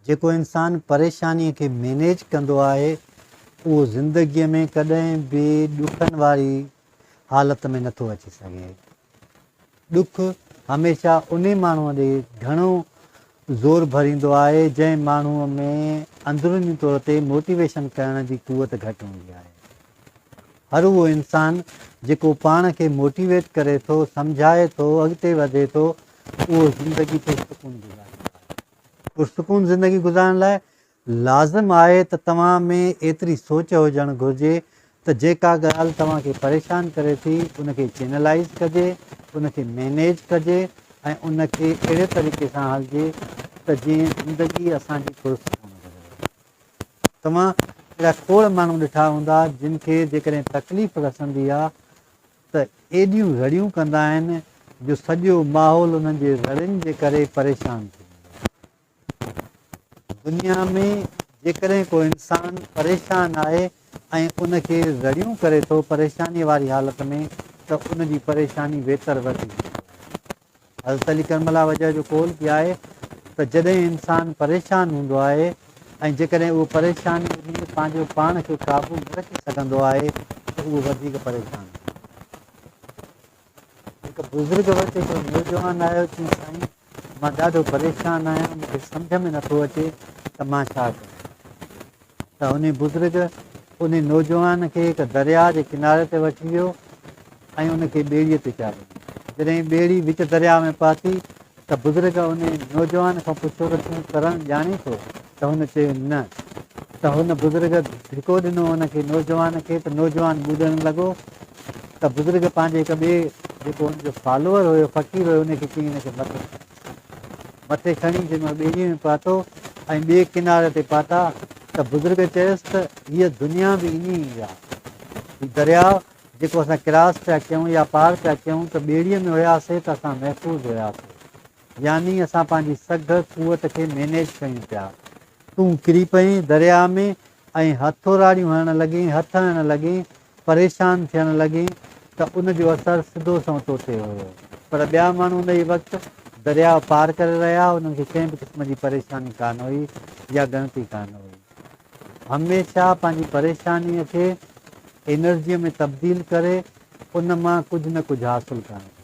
जेको इंसान परेशानीअ खे मैनेज कंदो आहे उहो ज़िंदगीअ में कॾहिं बि ॾुखनि वारी हालत में नथो अची सघे। ॾुख हमेशह उन माण्हूअ ॾे घणो ज़ोर भरींदो आहे जंहिं माण्हूअ में अंदरुनी तौर ते मोटिवेशन करण जी कुवत घटि हूंदी आहे। हर उहो इंसानु जेको पाण खे मोटिवेट करे थो, सम्झाए थो, अॻिते वधे थो, उहो ज़िंदगी खे सुकून गुज़ारींदो आहे। पुरसुकून ज़िंदगी गुज़ारण लाइ लाज़िम आहे त तव्हां में एतिरी सोच हुजणु घुरिजे त जेका ॻाल्हि तव्हांखे परेशान करे थी उनखे चैनलाइज़ कजे, उनखे मैनेज कजे ऐं उनखे अहिड़े तरीक़े सां हलिजे त जीअं ज़िंदगी असांजी पुरसुकून गुज़रे। तव्हां अहिड़ा खोड़ माण्हू ॾिठा हूंदा जिन खे जेकॾहिं तकलीफ़ रसंदी आहे त एॾियूं रड़ियूं कंदा आहिनि जो सॼो माहौल उन्हनि जे रड़ियुनि जे करे परेशान थी वेंदो आहे। दुनिया में जेकॾहिं को इंसानु परेशान आहे ऐं उनखे रड़ियूं करे थो परेशानीअ वारी हालत में त उनजी परेशानी वेतर वधी वेंदी आहे। हज़रत अली करमला वजह जो कौल बि आहे त जॾहिं इंसानु परेशान हूंदो आहे ऐं जेकॾहिं उहो परेशानी पंहिंजो पाण खे क़ाबू न रखी सघंदो आहे त उहो वधीक परेशान थींदो आहे। हिकु बुज़ुर्ग वटि हिकिड़ो नौजवान आयो, चई साईं मां ॾाढो परेशान आहियां, मूंखे सम्झ में नथो अचे त मां छा कयां। त उन बुज़ुर्ग उन नौजवान खे हिकु दरिया जे किनारे ते वठी वियो ऐं उनखे ॿेड़ीअ ते चाढ़ियो। जॾहिं ॿेड़ी विच दरिया में पहुती त बुज़ुर्ग उन नौजवान खां पुछियो त तूं तरणु ॼाणी थो? त हुन चयो न। त हुन बुज़ुर्ग धिको ॾिनो हुनखे नौजवान खे त नौजवान ॿुॾणु लॻो। त बुज़ुर्ग पंहिंजे हिकु ॿिए जेको हुनजो फॉलोअर हुयो, फ़क़ीर हुयो, उनखे चई हिनखे मथे खणी जंहिंमहिल ॿेड़ीअ में पहुतो ऐं ॿिए किनारे ते पहुता त बुज़ुर्ग चयुसि त हीअ दुनिया बि ईअं ई आहे। हीउ दरियाउ जेको असां क्रॉस पिया कयूं या पार पिया कयूं त ॿेड़ीअ में हुयासीं त असां महफ़ूज़ हुयासीं, यानी असां पंहिंजी सघ कुवत खे मैनेज कयूं पिया। तूं किरी पई दरिया में ऐं हथोराड़ियूं हणणु लॻी, हथ हणणु लॻी, परेशान थियणु लॻी त उनजो असरु सिधो सं तो ते हुयो। पर ॿिया माण्हू उन वक़्तु दरिया पार करे रहिया, उन्हनि खे कंहिं बि क़िस्म जी परेशानी कान हुई या ॻणती कान हुई। हमेशह पंहिंजी परेशानीअ खे एनर्जीअ में तब्दील करे उन मां कुझु न कुझु हासिलु करणु।